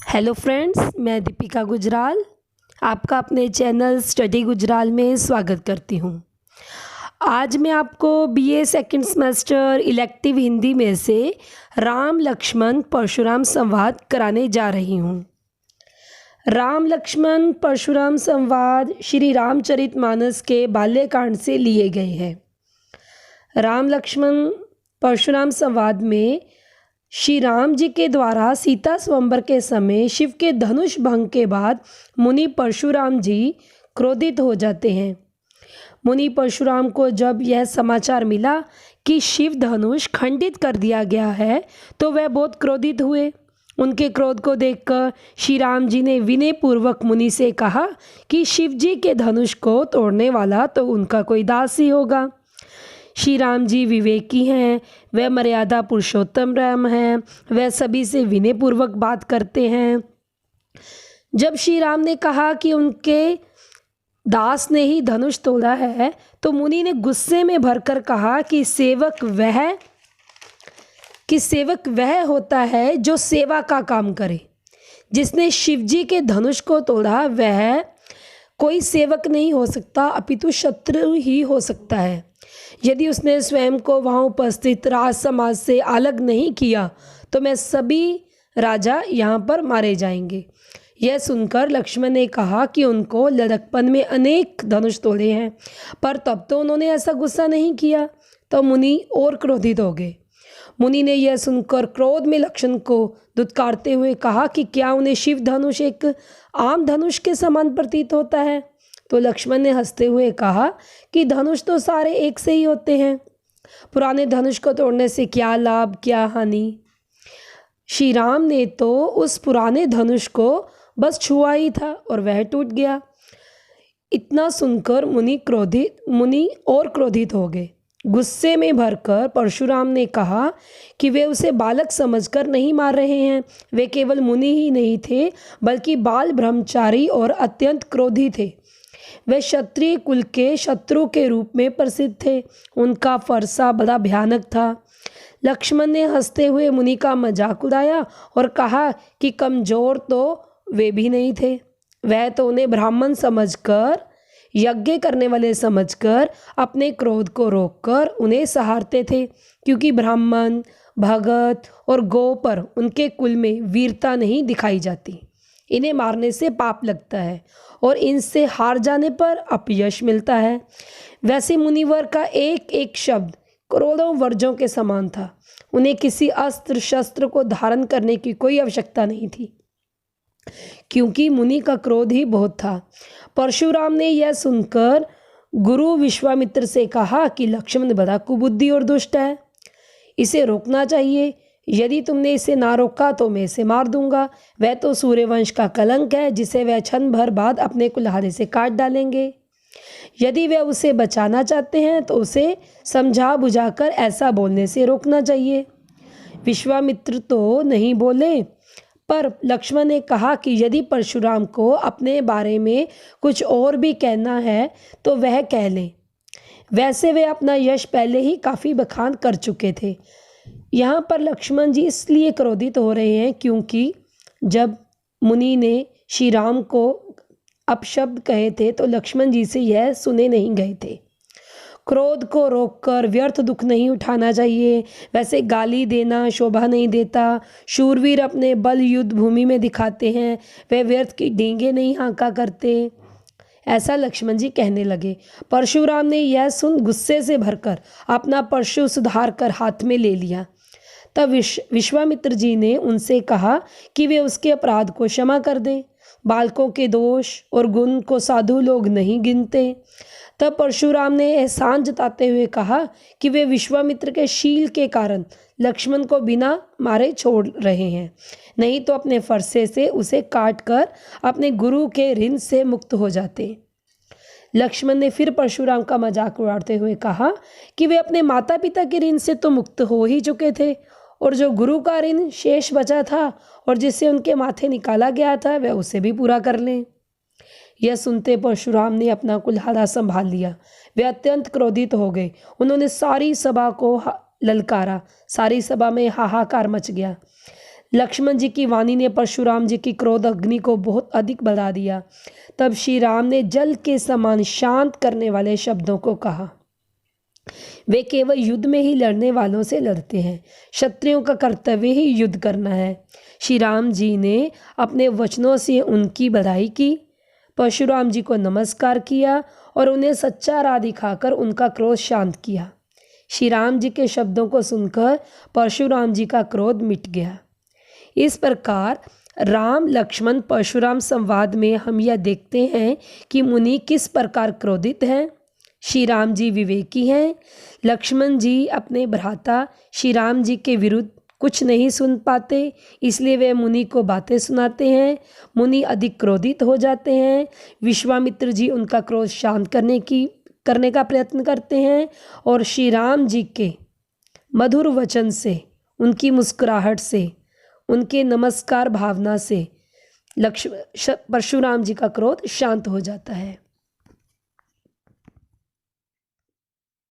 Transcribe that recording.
Hello friends, मैं दीपिका गुजराल आपका अपने चैनल स्टडी गुजराल में स्वागत करती हूँ। आज मैं आपको BA second semester elective Hindi में से राम लक्ष्मण परशुराम संवाद कराने जा रही हूँ। राम लक्ष्मण परशुराम संवाद श्री रामचरितमानस के बाल्यकांड से लिए गए हैं। राम लक्ष्मण परशुराम संवाद में श्री राम जी के द्वारा सीता स्वयंवर के समय शिव के धनुष भंग के बाद मुनि परशुराम जी क्रोधित हो जाते हैं। मुनि परशुराम को जब यह समाचार मिला कि शिव धनुष खंडित कर दिया गया है तो वह बहुत क्रोधित हुए। उनके क्रोध को देखकर श्री राम जी ने विनय पूर्वक मुनि से कहा कि शिव जी के धनुष को तोड़ने वाला तो उनका कोई दास ही होगा। श्री राम जी विवेकी हैं, वह मर्यादा पुरुषोत्तम राम हैं, वह सभी से विनय पूर्वक बात करते हैं। जब श्री राम ने कहा कि उनके दास ने ही धनुष तोड़ा है तो मुनि ने गुस्से में भरकर कहा कि सेवक वह होता है जो सेवा का काम करे। जिसने शिव जी के धनुष को तोड़ा वह कोई सेवक नहीं हो सकता, अपितु शत्रु ही हो सकता है। यदि उसने स्वयं को वहाँ उपस्थित राज समाज से अलग नहीं किया तो मैं सभी राजा यहाँ पर मारे जाएंगे। यह सुनकर लक्ष्मण ने कहा कि उनको लड़कपन में अनेक धनुष तोड़े हैं, पर तब तो उन्होंने ऐसा गुस्सा नहीं किया। तो मुनि और क्रोधित हो गए। मुनि ने यह सुनकर क्रोध में लक्ष्मण को दुत्कारते हुए कहा कि क्या उन्हें शिव धनुष एक आम धनुष के समान प्रतीत होता है? तो लक्ष्मण ने हंसते हुए कहा कि धनुष तो सारे एक से ही होते हैं, पुराने धनुष को तोड़ने से क्या लाभ क्या हानि। श्री राम ने तो उस पुराने धनुष को बस छुआ ही था और वह टूट गया। इतना सुनकर मुनि और क्रोधित हो गए। गुस्से में भरकर परशुराम ने कहा कि वे उसे बालक समझकर नहीं मार रहे हैं। वे केवल मुनि ही नहीं थे बल्कि बाल ब्रह्मचारी और अत्यंत क्रोधी थे। वे क्षत्रिय कुल के शत्रु के रूप में प्रसिद्ध थे। उनका फरसा बड़ा भयानक था। लक्ष्मण ने हंसते हुए मुनि का मजाक उड़ाया और कहा कि कमजोर तो वे भी नहीं थे, वह तो उन्हें ब्राह्मण समझकर, यज्ञ करने वाले समझकर अपने क्रोध को रोककर उन्हें सहारते थे, क्योंकि ब्राह्मण, भगत और गौ पर उनके कुल में वीरता नहीं दिखाई जाती। इन्हें मारने से पाप लगता है और इनसे हार जाने पर अपयश मिलता है। वैसे मुनिवर का एक एक शब्द करोड़ों वर्जों के समान था। उन्हें किसी अस्त्र शस्त्र को धारण करने की कोई आवश्यकता नहीं थी, क्योंकि मुनि का क्रोध ही बहुत था। परशुराम ने यह सुनकर गुरु विश्वामित्र से कहा कि लक्ष्मण बड़ा कुबुद्धि और दुष्ट है, इसे रोकना चाहिए। यदि तुमने इसे ना रोका तो मैं इसे मार दूंगा। वह तो सूर्यवंश का कलंक है, जिसे वह क्षण भर बाद अपने कुल्हाड़े से काट डालेंगे। यदि वे उसे बचाना चाहते हैं तो उसे समझा बुझाकर ऐसा बोलने से रोकना चाहिए। विश्वामित्र तो नहीं बोले, पर लक्ष्मण ने कहा कि यदि परशुराम को अपने बारे में कुछ और भी कहना है तो वह कह ले। वैसे वे अपना यश पहले ही काफ़ी बखान कर चुके थे। यहाँ पर लक्ष्मण जी इसलिए क्रोधित हो रहे हैं क्योंकि जब मुनि ने श्री राम को अपशब्द कहे थे तो लक्ष्मण जी से यह सुने नहीं गए थे। क्रोध को रोककर व्यर्थ दुख नहीं उठाना चाहिए। वैसे गाली देना शोभा नहीं देता। शूरवीर अपने बल युद्ध भूमि में दिखाते हैं, वे व्यर्थ की डींगे नहीं हाँका करते, ऐसा लक्ष्मण जी कहने लगे। परशुराम ने यह सुन गुस्से से भरकर अपना परशु सुधार कर हाथ में ले लिया। तब विश्वामित्र जी ने उनसे कहा कि वे उसके अपराध को क्षमा कर दें। बालकों के दोष और गुण को साधु लोग नहीं गिनते। तब परशुराम ने एहसान जताते हुए कहा कि वे विश्वामित्र के शील के कारण लक्ष्मण को बिना मारे छोड़ रहे हैं, नहीं तो अपने फरसे से उसे काट कर अपने गुरु के ऋण से मुक्त हो जाते। लक्ष्मण ने फिर परशुराम का मजाक उड़ाते हुए कहा कि वे अपने माता पिता के ऋण से तो मुक्त हो ही चुके थे, और जो गुरु का ऋण शेष बचा था और जिससे उनके माथे निकाला गया था वह उसे भी पूरा कर लें। यह सुनते परशुराम ने अपना कुल्हाड़ा संभाल लिया। वे अत्यंत क्रोधित हो गए। उन्होंने सारी सभा को ललकारा। सारी सभा में हाहाकार मच गया। लक्ष्मण जी की वाणी ने परशुराम जी की क्रोध अग्नि को बहुत अधिक बढ़ा दिया। तब श्री राम ने जल के समान शांत करने वाले शब्दों को कहा। वे केवल युद्ध में ही लड़ने वालों से लड़ते हैं। क्षत्रियों का कर्तव्य ही युद्ध करना है। श्री राम जी ने अपने वचनों से उनकी बधाई की, परशुराम जी को नमस्कार किया और उन्हें सच्चा राह दिखाकर उनका क्रोध शांत किया। श्री राम जी के शब्दों को सुनकर परशुराम जी का क्रोध मिट गया। इस प्रकार राम लक्ष्मण परशुराम संवाद में हम यह देखते हैं कि मुनि किस प्रकार क्रोधित हैं। श्री राम जी विवेकी हैं। लक्ष्मण जी अपने भ्राता श्री राम जी के विरुद्ध कुछ नहीं सुन पाते, इसलिए वे मुनि को बातें सुनाते हैं। मुनि अधिक क्रोधित हो जाते हैं। विश्वामित्र जी उनका क्रोध शांत करने का प्रयत्न करते हैं और श्री राम जी के मधुर वचन से, उनकी मुस्कुराहट से, उनके नमस्कार भावना से परशुराम जी का क्रोध शांत हो जाता है।